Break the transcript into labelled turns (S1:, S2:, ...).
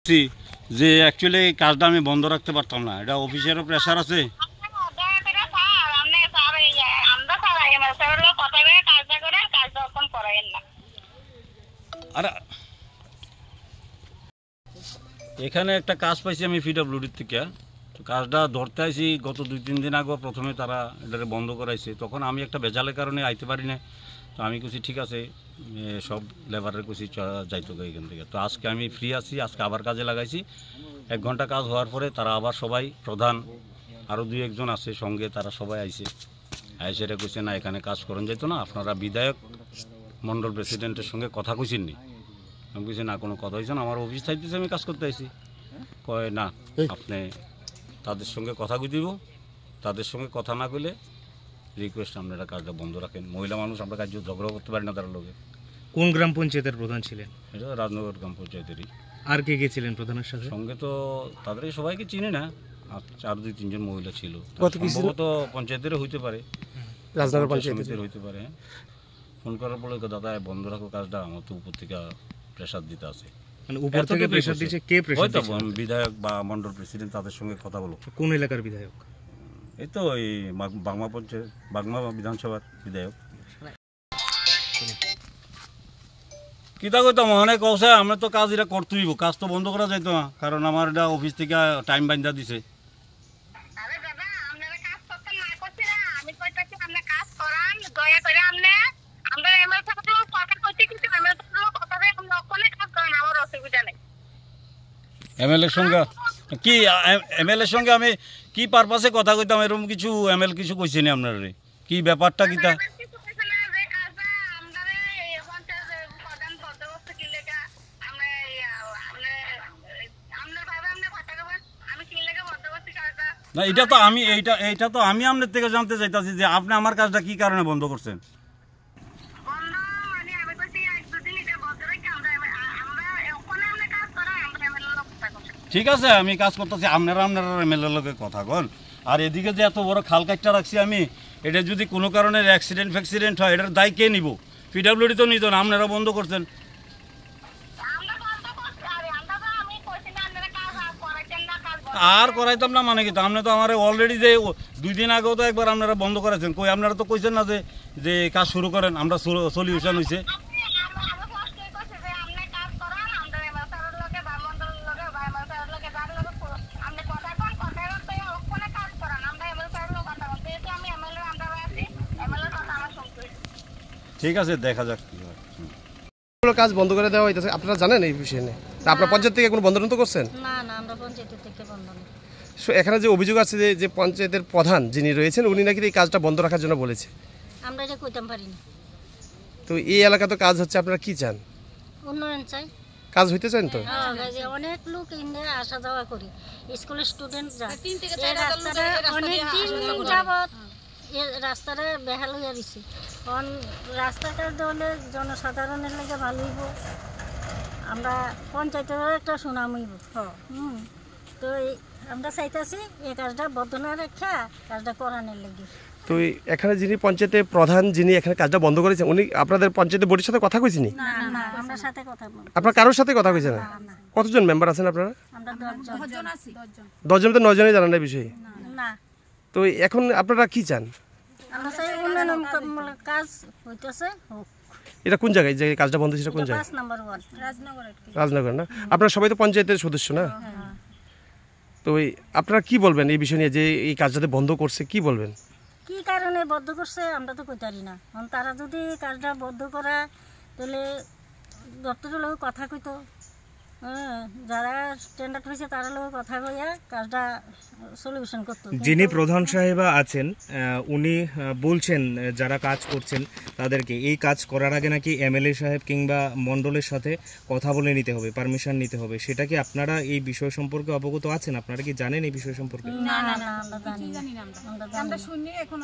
S1: যে অ্যাকচুয়ালি কাজটা আমি বন্ধ রাখতে পারতাম না, এটা অফিসেরও প্রেশার আছে। আর এখানে একটা কাজ পাইছি আমি পিডব্লিউডির থেকে, তো কাজটা ধরতে আইছি গত 2-3 দিন আগে। প্রথমে তারা এটাকে বন্ধ করাইছে, তখন আমি একটা বেজালের কারণে আইতে পারি না। তো আমি কুছি ঠিক আছে, সব লেবারের কুছি যাইতো এখান থেকে। তো আজকে আমি ফ্রি আছি, আজকে আবার কাজে লাগাইছি। 1 ঘন্টা কাজ হওয়ার পরে তারা আবার সবাই, প্রধান আরও 2-1 জন আছে সঙ্গে, তারা সবাই আইছে। সেটা কইছে না এখানে কাজ করেন যেত না, আপনারা বিধায়ক মণ্ডল প্রেসিডেন্টের সঙ্গে কথা কইছেন নি। আমি কইছি না, কোনো কথা হয়েছে না, আমার অফিস থাকতেছে, আমি কাজ করতে আইছি। কয় না, আপনি তাদের সঙ্গে কথা কই দিব, তাদের সঙ্গে কথা না কইলে রিকোয়েস্ট আপনারা কাজটা বন্ধ রাখেন। মহিলা মানুষ, আমরা কাজ ঝগড়া করতে পারি না তার লোকে।
S2: কোন গ্রাম পঞ্চায়েতের প্রধান ছিলেন?
S1: এটা রাজনগর গ্রাম পঞ্চায়েতেরই।
S2: আর কে কে ছিলেন প্রধানের সাথে?
S1: সঙ্গে তো তাদের সবাইকে চিনি না, আর 2-3 জন মহিলা ছিল। সম্ভবত পঞ্চায়েতেরও হইতে পারে, রাজনগর পঞ্চায়েতের হইতে পারে। ফোন করার পরে দাদা বন্ধ রাখো কাজটা, আমার তো উপর থেকে প্রেশার দিতে আছে।
S2: মানে উপর থেকে প্রেশার দিচ্ছে? কে প্রেশার দিচ্ছে?
S1: বিধায়ক বা মণ্ডল প্রেসিডেন্ট, তাদের সঙ্গে কথা বলো।
S2: কোন এলাকার বিধায়ক?
S1: এই তো এই বাংমা পঞ্চায়েত, বাংমা বিধানসভার বিধায়ক। কিতা কইতাম অনেক কৌশে, আমরা তো কাজ এটা করতেইব, কাজ তো বন্ধ করা যাইতো না, কারণ আমার এটা অফিস থেকে টাইম বাইন্ধা দিছে। এমএলএর সঙ্গে কি, এমএলএর সঙ্গে আমি কি পারপাসে কথা কইতাম, এরকম কিছু এমএল কিছু কইছি না আপনার? কি ব্যাপারটা কিতা? না, এটা তো আমি এইটা তো আমি আপনার থেকে জানতে চাইতাছি যে আপনি আমার কাজটা কি কারণে বন্ধ করছেন। ঠিক আছে, আমি কাজ করতেছি, আপনারা এমএলএর লোকের কথা কন। আর এদিকে যে এত বড় খাল কাটটা রাখছি আমি, এটা যদি কোনো কারণে অ্যাক্সিডেন্ট হয়, এটার দায় কে নিব? পিডব্লিউডি তো নিত না, আপনারা বন্ধ করছেন। আর করাইতাম না মানে কি? আপনি তো আমার অলরেডি যে 2 দিন আগেও তো একবার আপনারা বন্ধ করেছেন। কই আপনারা তো কইছেন না যে কাজ শুরু করেন, আমরা সলিউশন হয়েছে। ঠিক আছে, দেখা যাক কি হয়।
S3: কাজ বন্ধ করে দেওয়া হইতেছে, আপনারা জানেন এই বিষয়ে? আপনার পঞ্চায়েত থেকে কোনো বন্ধ করছেন?
S4: না না, আমরা পঞ্চায়েত থেকে বন্ধ না।
S3: এখানে যে অভিযোগ আছে যে পঞ্চায়েতের প্রধান যিনি রয়েছেন উনি নাকি এই কাজটা বন্ধ রাখার জন্য বলেছে।
S4: আমরা এটা কইতাম পারি না।
S3: তো এই এলাকা তো কাজ হচ্ছে, আপনারা কি চান?
S4: উন্নয়ন চাই।
S3: কাজ হইতে চান তো?
S4: অনেক লোক ইন্ডিয়া আসা যাওয়া করি, স্কুলের স্টুডেন্ট যায়। অনেক দিন যাবত রাস্তাটা বেহাল হইয়া দিছে। কারণ রাস্তাটা হলে জনসাধারণের লাগে ভালো হইব, আমরা পঞ্চায়েতেরও একটা সুনাম হইব। তো আমরা চাইতেছি এই কাজটা বন্ধ না রেখা কাজটা করানোর লাগে।
S3: তো এখানে যিনি পঞ্চায়েতের প্রধান, যিনি এখানে কাজটা বন্ধ করেছেন, উনি আপনাদের পঞ্চায়েতের বোর্ডের সাথে কথা কইছেন?
S4: না না, আমরা সাথে কথা বলি।
S3: আপনার কারোর সাথে কথা কইছেন না? কতজন মেম্বার আছেন আপনারা?
S4: আমরা 10 জন আছি।
S3: 10 জন তো 9 জনই জানেন না বিষয়ে।
S4: না,
S3: তো এখন আপনারা কি চান?
S4: আমরা চাই উন্নয়ন কাজ হইতেছে হোক।
S3: এটা কোন জায়গায় যে কাজটা বন্ধ হয়েছে? কোন জায়গায়?
S4: 5 নম্বর ওয়ার্ড,
S3: রাজনগর না? আপনারা সবাই তো পঞ্চায়েতের সদস্য না? তো আপনারা কি বলবেন এই বিষয় নিয়ে, যে এই কাজটাতে বন্ধ করছে, কি বলবেন?
S4: কি কারণে বন্ধ করছে আমরা তো কইতে পারি না। তারা যদি কাজটা বন্ধ করা তাহলে দপ্তরের লোক কথা কইতো, যারা স্ট্যান্ডার্ড হয়েছে তারা লোক কথা কইয়া কাজটা সলিউশন করতো।
S2: যিনি প্রধান সাহেবা আছেন উনি বলছেন যারা কাজ করছেন তাদেরকে এই কাজ করার আগে নাকি এমএলএ সাহেব কিংবা মণ্ডলের সাথে কথা বলে নিতে হবে, পারমিশন নিতে হবে। সেটা কি আপনারা এই বিষয় সম্পর্কে অবগত আছেন? আপনারা কি জানেন এই বিষয় সম্পর্কে?
S4: না না, আমরা জানি না। আমরা শুনি এখন।